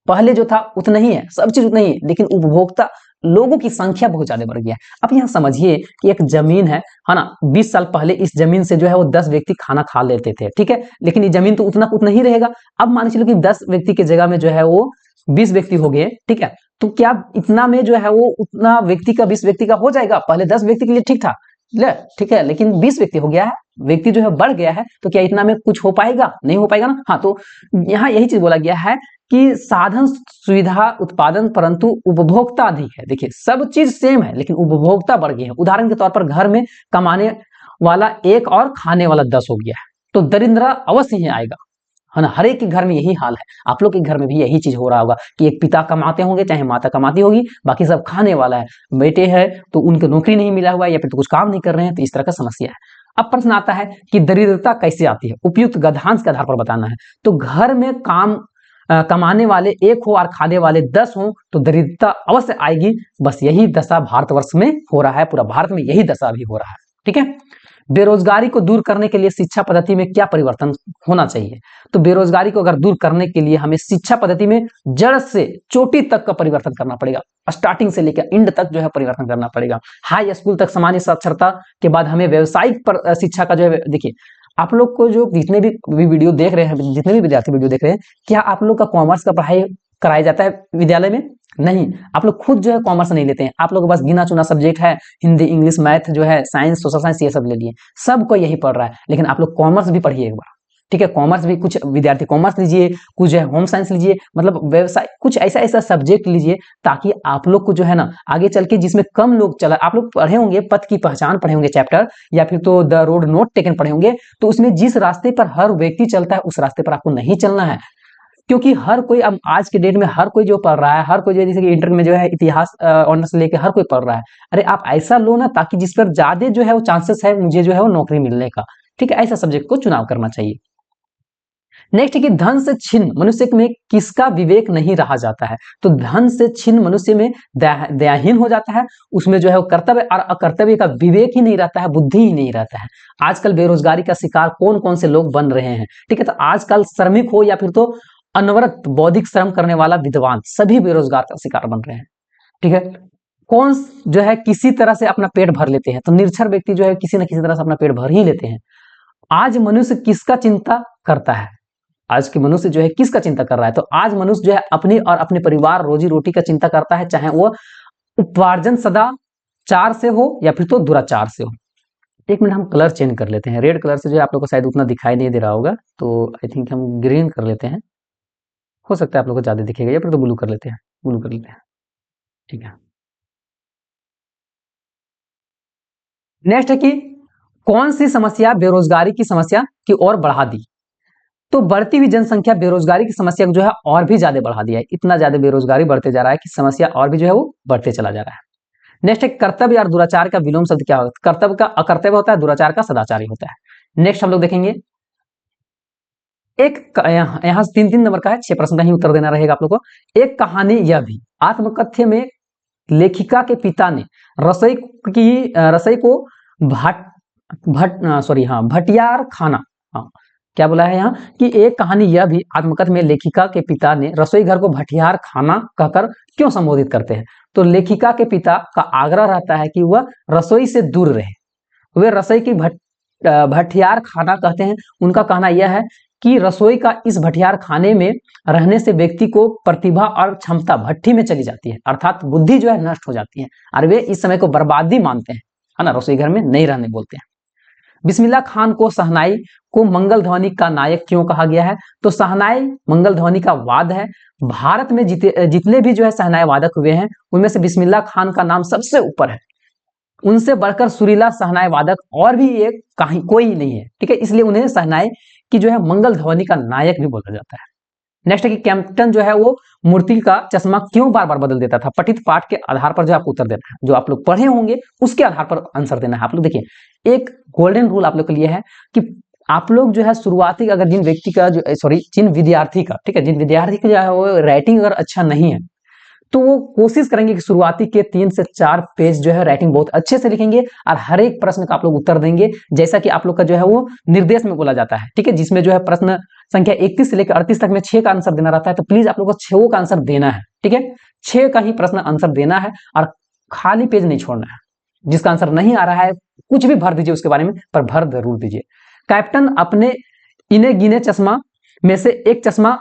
पहले जो था उतना ही है, सब चीज उतना ही है, लेकिन उपभोक्ता लोगों की संख्या बहुत ज्यादा बढ़ गया है। अब यहाँ समझिए कि एक जमीन है ना, 20 साल पहले इस जमीन से जो है वो 10 व्यक्ति खाना खा लेते थे, ठीक है, लेकिन ये जमीन तो उतना ही रहेगा। अब मान चलो कि 10 व्यक्ति की जगह में जो है वो 20 व्यक्ति हो गए, ठीक है, तो क्या इतना में जो है वो उतना व्यक्ति का 20 व्यक्ति का हो जाएगा? पहले 10 व्यक्ति के लिए ठीक था, ठीक है, लेकिन 20 व्यक्ति हो गया है, व्यक्ति जो है बढ़ गया है, तो क्या इतना में कुछ हो पाएगा? नहीं हो पाएगा ना। हाँ, तो यहाँ यही चीज बोला गया है कि साधन, सुविधा, उत्पादन, परंतु उपभोक्ता अधिक है। देखिए, सब चीज सेम है, लेकिन उपभोक्ता बढ़ गए हैं। उदाहरण के तौर पर घर में कमाने वाला 1 और खाने वाला 10 हो गया है, तो दरिद्र अवश्य ही आएगा, है ना। हर एक के घर में यही हाल है। आप लोग के घर में भी यही चीज हो रहा होगा कि एक पिता कमाते होंगे, चाहे माता कमाती होगी, बाकी सब खाने वाला है। बेटे हैं तो उनको नौकरी नहीं मिला हुआ है या फिर तो कुछ काम नहीं कर रहे हैं, तो इस तरह का समस्या है। अब प्रश्न आता है कि दरिद्रता कैसे आती है? उपयुक्त गद्यांश के आधार पर बताना है। तो घर में कमाने वाले 1 हो और खाने वाले 10 हो, तो दरिद्रता अवश्य आएगी। बस यही दशा भारतवर्ष में हो रहा है, पूरा भारत में यही दशा भी हो रहा है, ठीक है। बेरोजगारी को दूर करने के लिए शिक्षा पद्धति में क्या परिवर्तन होना चाहिए? तो बेरोजगारी को अगर दूर करने के लिए हमें शिक्षा पद्धति में जड़ से चोटी तक का परिवर्तन करना पड़ेगा, स्टार्टिंग से लेकर एंड तक जो है परिवर्तन करना पड़ेगा। हाई स्कूल तक सामान्य साक्षरता के बाद हमें व्यावसायिक शिक्षा का जो है, देखिए आप लोग को जो जितने भी वीडियो देख रहे हैं, जितने भी विद्यार्थी वीडियो देख रहे हैं, क्या आप लोग का कॉमर्स का पढ़ाई कराया जाता है विद्यालय में? नहीं, आप लोग खुद जो है कॉमर्स नहीं लेते हैं। आप लोग बस गिना चुना सब्जेक्ट है, हिंदी, इंग्लिश, मैथ जो है, साइंस, सोशल साइंस, ये सब ले लिए। सबको यही पढ़ रहा है, लेकिन आप लोग कॉमर्स भी पढ़िए एक बार, ठीक है। कॉमर्स भी कुछ विद्यार्थी कॉमर्स लीजिए, कुछ है होम साइंस लीजिए, मतलब व्यवसाय, कुछ ऐसा ऐसा सब्जेक्ट लीजिए ताकि आप लोग को जो है ना आगे चल के, जिसमें कम लोग चला, आप लोग पढ़े होंगे पथ की पहचान पढ़े होंगे चैप्टर, या फिर तो द रोड नोट टेकन पढ़े होंगे, तो उसमें जिस रास्ते पर हर व्यक्ति चलता है उस रास्ते पर आपको नहीं चलना है। क्योंकि हर कोई अब आज के डेट में हर कोई जो पढ़ रहा है, हर कोई जो जैसे कि इंटर में जो है इतिहास ऑनर्स लेके हर कोई पढ़ रहा है। अरे आप ऐसा लो ना ताकि जिस पर ज्यादा जो है वो चांसेस है मुझे जो है वो नौकरी मिलने का, ठीक है, ऐसा सब्जेक्ट को चुनाव करना चाहिए। नेक्स्ट है कि धन से छिन्न मनुष्य में किसका विवेक नहीं रहा जाता है? तो धन से छिन्न मनुष्य में दयाहीन हो जाता है, उसमें जो है वो कर्तव्य और अकर्तव्य का विवेक ही नहीं रहता है, बुद्धि ही नहीं रहता है। आजकल बेरोजगारी का शिकार कौन कौन से लोग बन रहे हैं, ठीक है। तो आजकल श्रमिक हो या फिर तो अनवरत बौद्धिक श्रम करने वाला विद्वान, सभी बेरोजगार का शिकार बन रहे हैं, ठीक है। कौन जो है किसी तरह से अपना पेट भर लेते हैं? तो निरक्षर व्यक्ति जो है किसी न किसी तरह से अपना पेट भर ही लेते हैं। आज मनुष्य किसका चिंता करता है? आज के मनुष्य जो है किसका चिंता कर रहा है? तो आज मनुष्य जो है अपनी और अपने परिवार रोजी रोटी का चिंता करता है, चाहे वो उपार्जन सदाचार से हो या फिर तो दुराचार से हो। एक मिनट हम कलर चेंज कर लेते हैं। रेड कलर से जो है आप लोग को शायद उतना दिखाई नहीं दे रहा होगा, तो आई थिंक हम ग्रीन कर लेते हैं, हो सकता है आप लोग को ज्यादा दिखेगा, या फिर तो ब्लू कर लेते हैं, ब्लू कर लेते हैं, ठीक है। नेक्स्ट है कि कौन सी समस्या बेरोजगारी की समस्या की ओर बढ़ा दी? तो बढ़ती हुई जनसंख्या बेरोजगारी की समस्या को जो है और भी ज्यादा बढ़ा दिया है। इतना ज्यादा बेरोजगारी बढ़ते जा रहा है कि समस्या और भी जो है वो बढ़ते चला जा रहा है। नेक्स्ट है कर्तव्य और दुराचार का विलोम शब्द क्या होता है? कर्तव्य का अकर्तव्य होता है, दुराचार का सदाचारी होता है। नेक्स्ट हम लोग देखेंगे एक यहाँ से 3-3 नंबर का है, 6 प्रश्न का ही उत्तर देना रहेगा आप लोगों को। एक कहानी यह भी, आत्मकथ्य में लेखिका के पिता ने रसोई को भटियार खाना, क्या बोला है यहाँ कि एक कहानी यह भी, आत्मकथ्य में लेखिका के पिता ने रसोई घर को भटियार खाना कहकर क्यों संबोधित करते हैं? तो लेखिका के पिता का आग्रह रहता है कि वह रसोई से दूर रहे, वे रसोई की भटियार खाना कहते हैं। उनका कहना यह है कि रसोई का इस भटियार खाने में रहने से व्यक्ति को प्रतिभा और क्षमता भट्टी में चली जाती है, अर्थात बुद्धि जो है नष्ट हो जाती है, और वे इस समय को बर्बादी मानते हैं, है ना, रसोई घर में नहीं रहने बोलते हैं। बिस्मिल्लाह खान को शहनाई को मंगल ध्वनि का नायक क्यों कहा गया है? तो शहनाई मंगल ध्वनि का वाद्य है। भारत में जितने भी जो है शहनाई वादक हुए हैं उनमें से बिस्मिल्लाह खान का नाम सबसे ऊपर है। उनसे बढ़कर सुरीला शहनाई वादक और भी एक कहीं कोई नहीं है, ठीक है, इसलिए उन्हें शहनाई की जो है मंगल ध्वनि का नायक भी बोला जाता है। नेक्स्ट है कि कैप्टन जो है वो मूर्ति का चश्मा क्यों बार बार बदल देता था? पठित पाठ के आधार पर जो आपको उत्तर देना है, जो आप लोग पढ़े होंगे उसके आधार पर आंसर देना है। आप लोग देखिए, एक गोल्डन रूल आप लोग के लिए है कि आप लोग जो है शुरुआती, अगर जिन व्यक्ति का जिन विद्यार्थी का, ठीक है, जिन विद्यार्थी का जो है वो राइटिंग अगर अच्छा नहीं है तो वो कोशिश करेंगे कि शुरुआती के 3 से 4 पेज जो है राइटिंग बहुत अच्छे से लिखेंगे और हर एक प्रश्न का आप लोग उत्तर देंगे, जैसा कि आप लोग का जो है वो निर्देश में बोला जाता है, ठीक है, जिसमें जो है प्रश्न संख्या 31 से लेकर 38 तक में 6 का आंसर देना रहता है। तो प्लीज आप लोग को 6 का आंसर देना है, ठीक है, 6 का ही प्रश्न आंसर देना है और खाली पेज नहीं छोड़ना है। जिसका आंसर नहीं आ रहा है कुछ भी भर दीजिए उसके बारे में, पर भर जरूर दीजिए। कैप्टन अपने इने गिने चश्मा में से एक चश्मा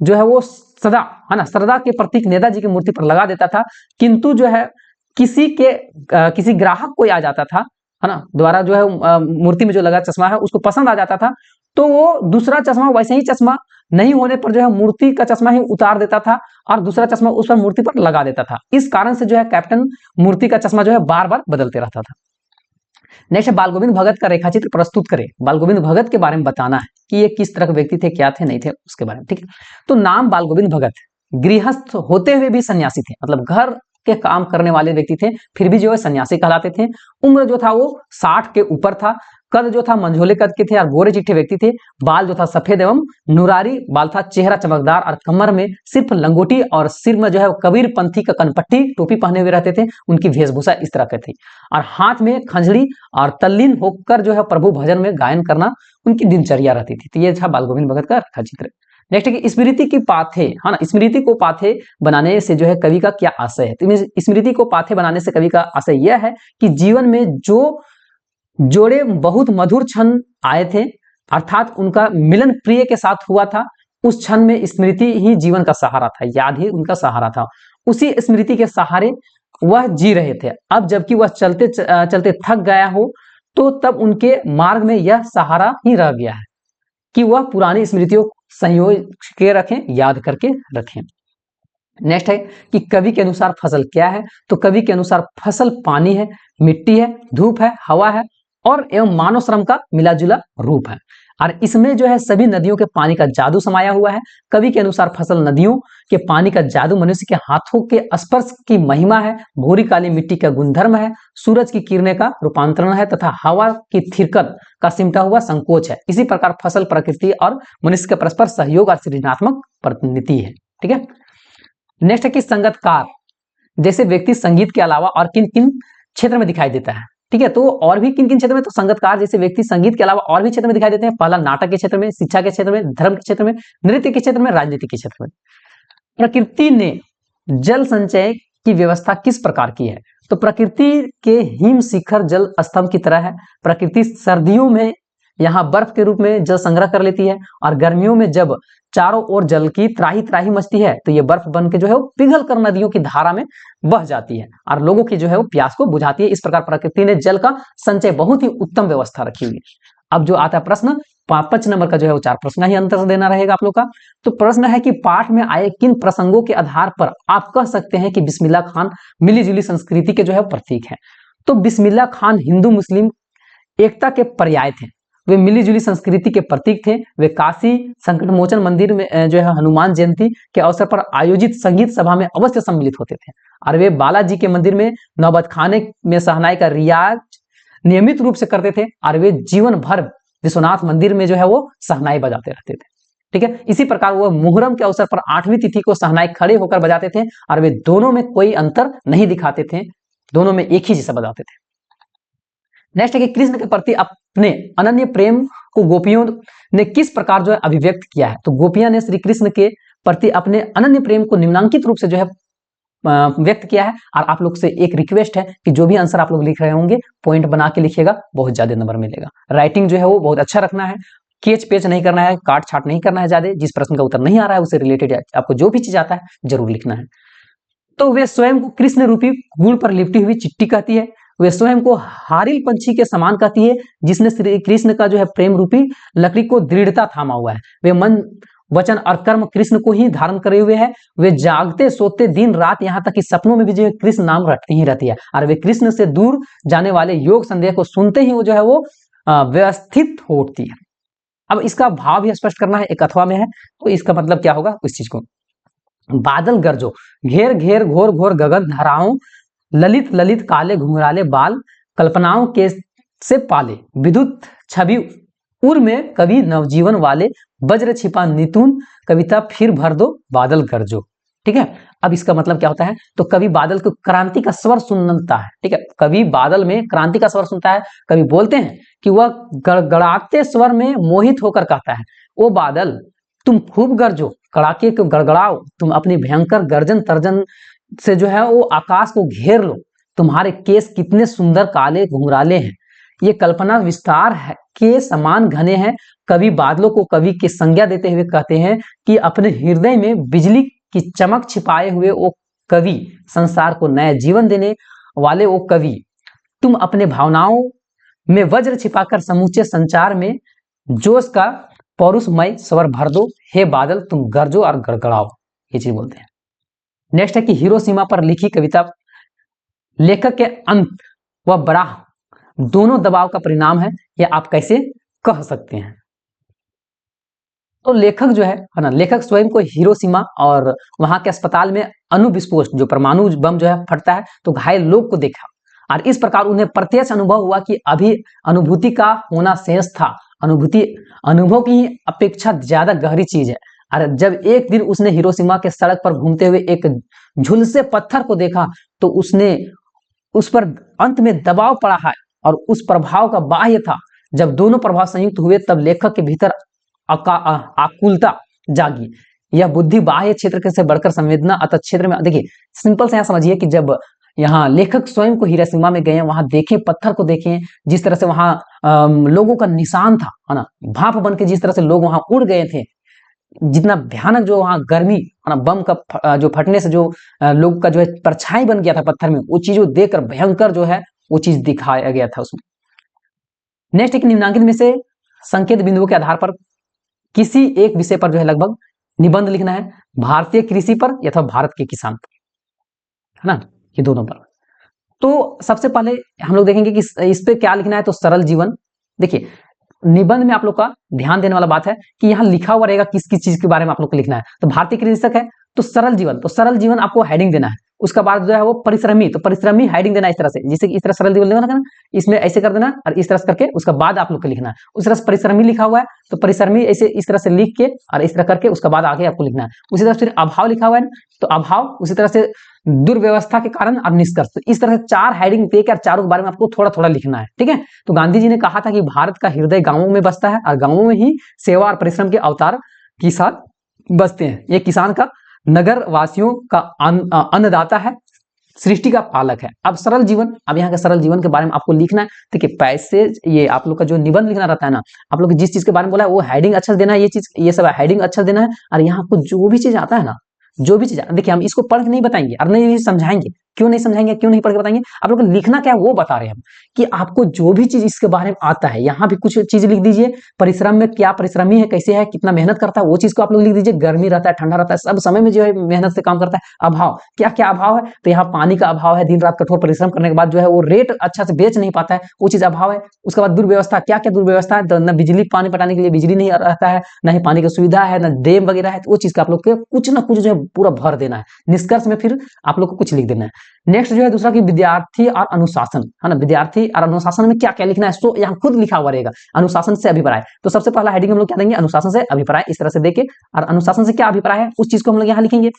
जो है वो सदा, है ना, सरदा के प्रतीक नेताजी की मूर्ति पर लगा देता था, किंतु जो है किसी ग्राहक कोई आ जाता था, है ना, द्वारा जो है मूर्ति में जो लगा चश्मा है उसको पसंद आ जाता था, तो वो दूसरा चश्मा वैसे ही चश्मा नहीं होने पर जो है मूर्ति का चश्मा ही उतार देता था और दूसरा चश्मा उस पर मूर्ति पर लगा देता था। इस कारण से जो है कैप्टन मूर्ति का चश्मा जो है बार बार बदलते रहता था। नेक्स्ट है बाल गोविंद भगत का रेखाचित्र प्रस्तुत करें। बाल गोविंद भगत के बारे में बताना है कि ये किस तरह के व्यक्ति थे, क्या थे, नहीं थे, उसके बारे में, ठीक है। तो नाम बाल गोविंद भगत, गृहस्थ होते हुए भी सन्यासी थे, मतलब घर के काम करने वाले व्यक्ति थे, फिर भी जो है सन्यासी कहलाते थे। उम्र जो था वो 60 के ऊपर था। कद जो था मंझोले कद के थे और गोरे चिट्ठे व्यक्ति थे। बाल जो था सफेद एवं नुरारी बाल था, चेहरा चमकदार और कमर में सिर्फ लंगोटी और सिर में जो है कबीर पंथी का कनपट्टी टोपी पहने हुए रहते थे। उनकी वेशभूषा इस तरह की थी और हाथ में खंजड़ी और तल्लीन होकर जो है प्रभु भजन में गायन करना उनकी दिनचर्या रहती थी। तो ये था बाल गोविंद भगत का रेखाचित्र। नेक्स्ट है कि स्मृति की पाथे, है ना, स्मृति को पाथे बनाने से जो है कवि का क्या आशय है? तो स्मृति को पाथे बनाने से कवि का आशय यह है कि जीवन में जो जोड़े बहुत मधुर क्षण आए थे, अर्थात उनका मिलन प्रिय के साथ हुआ था, उस क्षण में स्मृति ही जीवन का सहारा था, याद ही उनका सहारा था। उसी स्मृति के सहारे वह जी रहे थे। अब जबकि वह चलते चलते थक गया हो तो तब उनके मार्ग में यह सहारा ही रह गया है कि वह पुरानी स्मृतियों संजो के रखें, याद करके रखें। नेक्स्ट है कि कवि के अनुसार फसल क्या है? तो कवि के अनुसार फसल पानी है, मिट्टी है, धूप है, हवा है और एवं मानव श्रम का मिलाजुला रूप है। और इसमें जो है सभी नदियों के पानी का जादू समाया हुआ है। कवि के अनुसार फसल नदियों के पानी का जादू, मनुष्य के हाथों के स्पर्श की महिमा है, भूरी काली मिट्टी का गुणधर्म है, सूरज की किरणें का रूपांतरण है तथा हवा की थिरकन का सिमटा हुआ संकोच है। इसी प्रकार फसल प्रकृति और मनुष्य के परस्पर सहयोग और सृजनात्मक प्रतिनिधि है, ठीक है। नेक्स्ट है कि संगतकार जैसे व्यक्ति संगीत के अलावा और किन किन क्षेत्र में दिखाई देता है, ठीक है। तो और भी किन किन क्षेत्र में? तो संगतकार जैसे व्यक्ति संगीत के अलावा और भी क्षेत्र में दिखाई देते हैं। पहला नाटक के क्षेत्र में, शिक्षा के क्षेत्र में, धर्म के क्षेत्र में, नृत्य के क्षेत्र में, राजनीति के क्षेत्र में। प्रकृति ने जल संचय की व्यवस्था किस प्रकार की है? तो प्रकृति के हिम शिखर जल स्तंभ की तरह है। प्रकृति सर्दियों में यहाँ बर्फ के रूप में जल संग्रह कर लेती है और गर्मियों में जब चारों ओर जल की त्राही त्राही मचती है तो ये बर्फ बन के जो है वो पिघल कर नदियों की धारा में बह जाती है और लोगों की जो है वो प्यास को बुझाती है। इस प्रकार प्रकृति ने जल का संचय बहुत ही उत्तम व्यवस्था रखी हुई है। अब जो आता है प्रश्न 5 नंबर का जो है वो 4 प्रश्न ही अंतर से देना रहेगा आप लोग का। तो प्रश्न है कि पाठ में आए किन प्रसंगों के आधार पर आप कह सकते हैं कि बिस्मिल्लाह खान मिलीजुली संस्कृति के जो है प्रतीक है? तो बिस्मिल्लाह खान हिंदू मुस्लिम एकता के पर्याय थे, वे मिलीजुली संस्कृति के प्रतीक थे। वे काशी संकट मोचन मंदिर में जो है हनुमान जयंती के अवसर पर आयोजित संगीत सभा में अवश्य सम्मिलित होते थे और वे बालाजी के मंदिर में नौबत खाने में शहनाई का रियाज नियमित रूप से करते थे और वे जीवन भर विश्वनाथ मंदिर में जो है वो शहनाई बजाते रहते थे। ठीक है। इसी प्रकार वो मुहर्रम के अवसर पर 8वीं तिथि को शहनाई खड़े होकर बजाते थे और वे दोनों में कोई अंतर नहीं दिखाते थे, दोनों में एक ही जैसा बजाते थे। नेक्स्ट है कि कृष्ण के प्रति अपने अनन्य प्रेम को गोपियों ने किस प्रकार जो है अभिव्यक्त किया है। तो गोपियां ने श्री कृष्ण के प्रति अपने अनन्य प्रेम को निम्नांकित रूप से जो है व्यक्त किया है। और आप लोग से एक रिक्वेस्ट है कि जो भी आंसर आप लोग लिख रहे होंगे पॉइंट बना के लिखिएगा, बहुत ज्यादा नंबर मिलेगा। राइटिंग जो है वो बहुत अच्छा रखना है, केच पेच नहीं करना है, काट छाट नहीं करना है ज्यादा। जिस प्रश्न का उत्तर नहीं आ रहा है उससे रिलेटेड आपको जो भी चीज आता है जरूर लिखना है। तो वे स्वयं को कृष्ण रूपी गुड़ पर लिपटी हुई चिट्ठी कहती है, वे स्वयं को हारिल पंछी के समान कहती है जिसने श्री कृष्ण का जो है प्रेम रूपी लकड़ी को दृढ़ता थामा हुआ है। वे मन वचन और कर्म कृष्ण को ही धारण करे हुए है। वे जागते सोते दिन रात यहाँ तक कि सपनों में भी जो है कृष्ण नाम रटती ही रहती है। और वे कृष्ण से दूर जाने वाले योग संदेह को सुनते ही वो जो है वो व्यवस्थित हो उठती है। अब इसका भाव भी स्पष्ट करना है, एक अथवा में है तो इसका मतलब क्या होगा उस चीज को। बादल गरजो घेर घेर घोर घोर गगन धाराओं, ललित ललित काले घुंघराले बाल, कल्पनाओं के से पाले, विद्युत छवि उर में कवि नवजीवन वाले, वज्र छिपा नितुन कविता फिर भर दो बादल गरजो। ठीक है। अब इसका मतलब क्या होता है, तो कवि बादल को क्रांति का स्वर सुनता है। ठीक है, कवि बादल में क्रांति का स्वर सुनता है। कवि बोलते हैं कि वह गड़गड़ाते स्वर में मोहित होकर कहता है, ओ बादल तुम खूब गरजो, कड़ाके को गड़गड़ाओ, तुम अपनी भयंकर गर्जन तर्जन से जो है वो आकाश को घेर लो, तुम्हारे केस कितने सुंदर काले घुंघराले हैं, ये कल्पना विस्तार है के समान घने हैं। कवि बादलों को कवि की संज्ञा देते हुए कहते हैं कि अपने हृदय में बिजली की चमक छिपाए हुए वो कवि, संसार को नया जीवन देने वाले वो कवि, तुम अपने भावनाओं में वज्र छिपाकर समूचे संचार में जोश का पौरुषमय स्वर भर दो, हे बादल तुम गरजो और गड़गड़ाओ, ये चीज बोलते हैं। नेक्स्ट है कि हिरोशिमा पर लिखी कविता लेखक के अंत व बराह दोनों दबाव का परिणाम है, यह आप कैसे कह सकते हैं। तो लेखक जो है ना, लेखक स्वयं को हिरोशिमा और वहां के अस्पताल में अणु विस्फोट जो परमाणु बम जो है फटता है तो घायल लोग को देखा और इस प्रकार उन्हें प्रत्यक्ष अनुभव हुआ कि अभी अनुभूति का होना शेष था। अनुभूति अनुभव की अपेक्षा ज्यादा गहरी चीज है। और जब एक दिन उसने हिरोशिमा के सड़क पर घूमते हुए एक झुलसे पत्थर को देखा तो उसने उस पर अंत में दबाव पड़ा है और उस प्रभाव का बाह्य था। जब दोनों प्रभाव संयुक्त हुए तब लेखक के भीतर आकुलता जागी। यह बुद्धि बाह्य क्षेत्र से बढ़कर संवेदना अतः क्षेत्र में, देखिए सिंपल से यहाँ समझिए कि जब यहाँ लेखक स्वयं को हिरोशिमा में गए, वहां देखें पत्थर को देखें, जिस तरह से वहां लोगों का निशान था, है ना, भाप बन के जिस तरह से लोग वहां उड़ गए थे, जितना भयानक जो वहां गर्मी है ना, बम का जो फटने से जो लोग का जो है परछाई बन गया था पत्थर में, वो चीज देखकर भयंकर जो है वो चीज दिखाया गया था उसमें। नेक्स्ट एक निम्नांकित में से संकेत बिंदुओं के आधार पर किसी एक विषय पर जो है लगभग निबंध लिखना है, भारतीय कृषि पर या भारत के किसान पर, है ना, ये दोनों पर। तो सबसे पहले हम लोग देखेंगे कि इस पे क्या लिखना है, तो सरल जीवन। देखिए निबंध में आप लोग का ध्यान देने वाला बात है कि यहाँ लिखा हुआ रहेगा किस किस चीज के बारे में आप लोग को लिखना है। तो भारतीय कृषक है तो सरल जीवन, तो सरल जीवन आपको हेडिंग देना है। उसका बाद जो है वो परिश्रमी, तो परिश्रमी हेडिंग देना इस तरह से, जैसे कि इस तरह सरल जीवन लेना ना, इसमें ऐसे कर देना और इस तरह से करके उसका बाद आप लोग को लिखना है। उस तरह से परिश्रमी लिखा हुआ है तो परिश्रमी ऐसे इस तरह से लिख के और इस तरह करके उसका बाद आगे आपको लिखना है। उसी तरह से अभाव लिखा हुआ है तो अभाव, उसी तरह से दुर्व्यवस्था के कारण और निष्कर्ष, तो इस तरह से 4 हेडिंग देकर चारों के बारे में आपको थोड़ा थोड़ा लिखना है। ठीक है। तो गांधी जी ने कहा था कि भारत का हृदय गांवों में बसता है और गांवों में ही सेवा और परिश्रम के अवतार किसान बसते हैं। ये किसान का नगर वासियों का अन्नदाता है, सृष्टि का पालक है। अब सरल जीवन, अब यहाँ के सरल जीवन के बारे में आपको लिखना है। देखिए पैसे, ये आप लोग का जो निबंध लिखना रहता है ना, आप लोग जिस चीज के बारे में बोला है वो हेडिंग अच्छा देना है, ये चीज ये सब हेडिंग अच्छा देना है। और यहाँ आपको जो भी चीज आता है ना, जो भी चीज, देखिए हम इसको पढ़ के नहीं बताएंगे और नहीं समझाएंगे, क्यों नहीं समझाएंगे, क्यों नहीं पढ़ के बताएंगे, आप लोग को लिखना क्या है वो बता रहे हैं हम, कि आपको जो भी चीज इसके बारे में आता है, यहाँ भी कुछ चीज लिख दीजिए। परिश्रम में क्या परिश्रमी है, कैसे है, कितना मेहनत करता है, वो चीज को आप लोग लिख दीजिए। गर्मी रहता है, ठंडा रहता है, सब समय में जो है मेहनत से काम करता है। अभाव, क्या क्या अभाव है, तो यहाँ पानी का अभाव है, दिन रात कठोर परिश्रम करने के बाद जो है वो रेट अच्छा से बेच नहीं पाता है, वो चीज अभाव है। उसके बाद दुर्व्यवस्था, क्या क्या दुर्व्यवस्था है, न बिजली पानी पटाने के लिए बिजली नहीं रहता है, न ही पानी की सुविधा है, न डैम वगैरह है, तो वो चीज का आप लोग को कुछ ना कुछ जो है पूरा भर देना है। निष्कर्ष में फिर आप लोग को कुछ लिख देना है। नेक्स्ट जो है दूसरा कि विद्यार्थी और अनुशासन, है ना, विद्यार्थी और अनुशासन में क्या क्या लिखना है, तो यहाँ खुद लिखा हुआ रहेगा, अनुशासन से अभिप्राय। तो सबसे पहला हेडिंग हम लोग क्या देंगे, अनुशासन से अभिप्राय, इस तरह से देके, और अनुशासन से क्या अभिप्राय है उस चीज को हम लोग यहाँ लिखेंगे।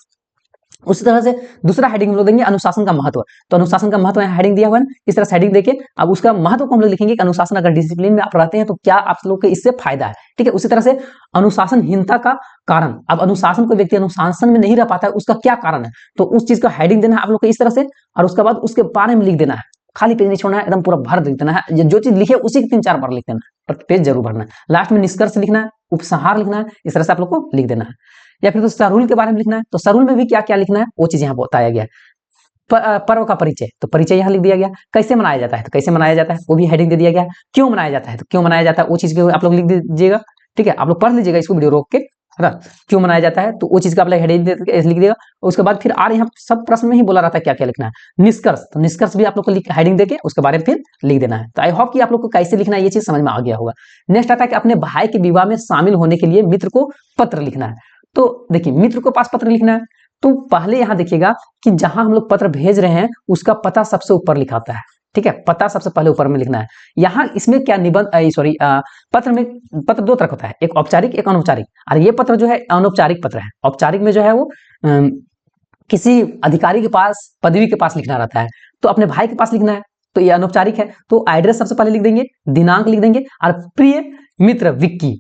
उसी तरह से दूसरा हेडिंग हम लोग देंगे अनुशासन का महत्व, तो अनुशासन का महत्व यहाँ हेडिंग दिया हुआ है, इस तरह से हेडिंग देके अब उसका महत्व को हम लोग लिखेंगे कि अनुशासन अगर डिसिप्लिन में आप रहते हैं तो क्या आप लोग को इससे फायदा है, ठीक है। उसी तरह से अनुशासनहीनता का कारण, अब अनुशासन कोई व्यक्ति अनुशासन में नहीं रह पाता है उसका क्या कारण है, तो उस चीज का हेडिंग देना है आप लोग को इस तरह से, और उसके बाद उसके बारे में लिख देना है, खाली पेज नहीं छोड़ना है, एकदम पूरा भर लिख देना है, जो चीज लिखे उसी के 3-4 बार लिख देना है, पर पेज जरूर भरना है। लास्ट में निष्कर्ष लिखना है, उपसंहार लिखना है, इस तरह से आप लोग को लिख देना है। या फिर तो सरूल के बारे में लिखना है, तो सरूल में भी क्या क्या लिखना है वो चीज यहाँ बताया गया है। पर्व का परिचय, तो परिचय यहाँ लिख दिया गया। कैसे मनाया जाता है, तो कैसे मनाया जाता है वो भी हेडिंग दे दिया गया। क्यों मनाया जाता है, तो क्यों मनाया जाता है वो चीज भी आप लोग लिख दीजिएगा, ठीक है। आप लोग पढ़ लीजिएगा इसको वीडियो रोक के, है ना, क्यों मनाया जाता है तो वो चीज का आप लोग हेडिंग लिख दिएगा। उसके बाद फिर यहाँ सब प्रश्न में ही बोला रहता है क्या क्या लिखना है। निष्कर्ष, तो निष्कर्ष भी आप लोग को हेडिंग देके उसके बारे में फिर लिख देना है। तो आई होप कि आप लोग को कैसे लिखना है ये चीज समझ में आ गया होगा। नेक्स्ट आता है कि अपने भाई के विवाह में शामिल होने के लिए मित्र को पत्र लिखना है। तो देखिए मित्र को पास पत्र लिखना है, तो पहले यहाँ देखिएगा कि जहां हम लोग पत्र भेज रहे हैं उसका पता सबसे ऊपर लिखाता है, ठीक है, पता सबसे पहले ऊपर में लिखना है। यहाँ इसमें क्या निबंध पत्र में, पत्र 2 तरह होता है, एक औपचारिक एक अनौपचारिक, और ये पत्र जो है अनौपचारिक पत्र है। औपचारिक में जो है वो किसी अधिकारी के पास, पदवी के पास लिखना रहता है, तो अपने भाई के पास लिखना है, तो ये अनौपचारिक है। तो एड्रेस सबसे पहले लिख देंगे, दिनांक लिख देंगे, और प्रिय मित्र विक्की,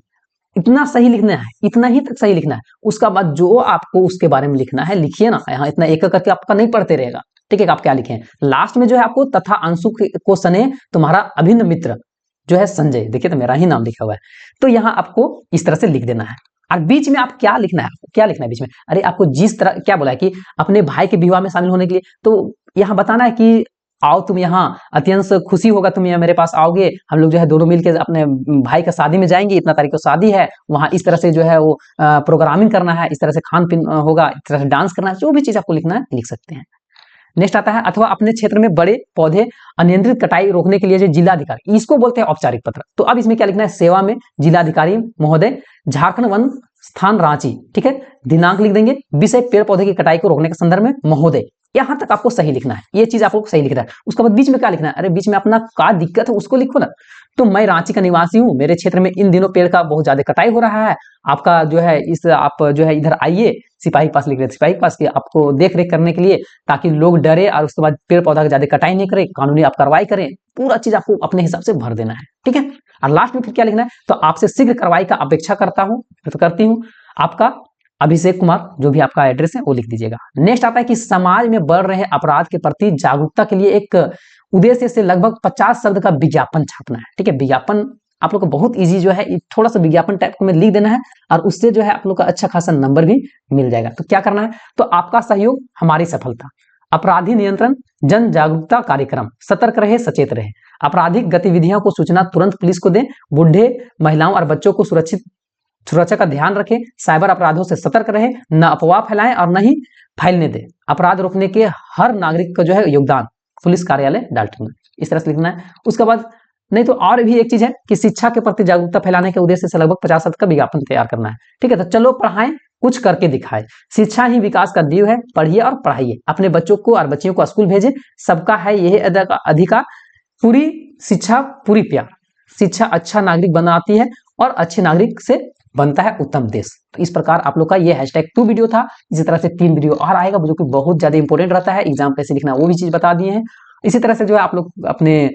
इतना सही लिखना है, इतना ही तक सही लिखना है। उसका बाद जो आपको उसके बारे में लिखना है लिखिए ना, यहाँ इतना एक करके आपका नहीं पढ़ते रहेगा, ठीक है। आप क्या लिखें लास्ट में जो है आपको, तथा अंशु को सने तुम्हारा अभिन्न मित्र जो है संजय, देखिए तो मेरा ही नाम लिखा हुआ है, तो यहाँ आपको इस तरह से लिख देना है। और बीच में आप क्या लिखना है, आपको क्या लिखना है बीच में, अरे आपको जिस तरह क्या बोला है कि अपने भाई के विवाह में शामिल होने के लिए, तो यहाँ बताना है कि आओ तुम यहाँ, अत्यंत खुशी होगा तुम यहाँ मेरे पास आओगे, हम लोग जो है दोनों मिलकर अपने भाई का शादी में जाएंगे, इतना तारीख को शादी है, वहां इस तरह से जो है वो प्रोग्रामिंग करना है, इस तरह से खान पीन होगा, इस तरह से डांस करना है, जो भी चीज आपको लिखना है लिख सकते हैं। नेक्स्ट आता है अथवा अपने क्षेत्र में बड़े पौधे अनियंत्रित कटाई रोकने के लिए जो जिलाधिकारी, इसको बोलते हैं औपचारिक पत्र। तो अब इसमें क्या लिखना है, सेवा में जिलाधिकारी महोदय, झारखंड वन स्थान रांची, ठीक है। दिनांक लिख देंगे, विषय पेड़ पौधे की कटाई को रोकने के संदर्भ में महोदय, यहां तक आपको सही लिखना है, ये चीज आपको सही लिखना है। उसके बाद बीच में क्या लिखना है, अरे बीच में अपना क्या दिक्कत है उसको लिखो ना। तो मैं रांची का निवासी हूँ, मेरे क्षेत्र में इन दिनों पेड़ का बहुत ज्यादा कटाई हो रहा है, आपका जो है आप जो है इधर आइए, सिपाही पास लिख रहे, सिपाही पास की आपको देख रेख करने के लिए, ताकि लोग डरे और उसके बाद पेड़ पौधा ज्यादा कटाई नहीं करे, कानूनी आप कार्रवाई करें, पूरा चीज आपको अपने हिसाब से भर देना है, ठीक है। और लास्ट में फिर क्या लिखना है, तो आपसे शीघ्र कार्रवाई का अपेक्षा करता हूँ, तो करती हूँ, आपका अभिषेक कुमार, जो भी आपका एड्रेस है वो लिख दीजिएगा। नेक्स्ट आता है कि समाज में बढ़ रहे अपराध के प्रति जागरूकता के लिए एक उद्देश्य से लगभग 50 शब्द का विज्ञापन छापना है, ठीक है। विज्ञापन आप लोग को बहुत इजी जो है, थोड़ा सा विज्ञापन टाइप में लिख देना है, और उससे जो है आप लोग का अच्छा खासा नंबर भी मिल जाएगा। तो क्या करना है, तो आपका सहयोग हमारी सफलता, अपराधी नियंत्रण जन जागरूकता कार्यक्रम, सतर्क रहे सचेत रहे, आपराधिक गतिविधियों को सूचना तुरंत पुलिस को दें, बूढ़े महिलाओं और बच्चों को सुरक्षा का ध्यान रखें, साइबर अपराधों से सतर्क रहे, न अफवाह फैलाएं और न ही फैलने दें, अपराध रोकने के हर नागरिक का जो है योगदान, पुलिस कार्यालय डाल्टनगंज, इस तरह से लिखना है। उसके बाद नहीं तो और भी एक चीज है कि शिक्षा के प्रति जागरूकता फैलाने के उद्देश्य से लगभग 50 शब्द का विज्ञापन तैयार करना है, ठीक है। तो चलो पढ़ाएं, कुछ करके दिखाएं, शिक्षा ही विकास का दीव है, पढ़िए और पढ़ाइए, अपने बच्चों को और बच्चियों को स्कूल भेजें, सबका है यही अधिकार, पूरी शिक्षा पूरी प्यार, शिक्षा अच्छा नागरिक बनाती है और अच्छे नागरिक से बनता है उत्तम देश। तो इस प्रकार आप लोग का ये #2 वीडियो था। इसी तरह से 3 वीडियो और आएगा जो कि बहुत ज्यादा इंपॉर्टेंट रहता है, एग्जाम कैसे लिखना वो भी चीज बता दिए हैं। इसी तरह से जो है आप लोग अपने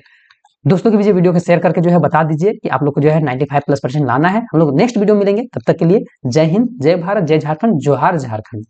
दोस्तों के भी वीडियो को शेयर करके जो है बता दीजिए कि आप लोग को जो है 95+% लाना है। हम लोग नेक्स्ट वीडियो मिलेंगे, तब तक के लिए जय हिंद, जय भारत, जय झारखंड, जोहार झारखंड।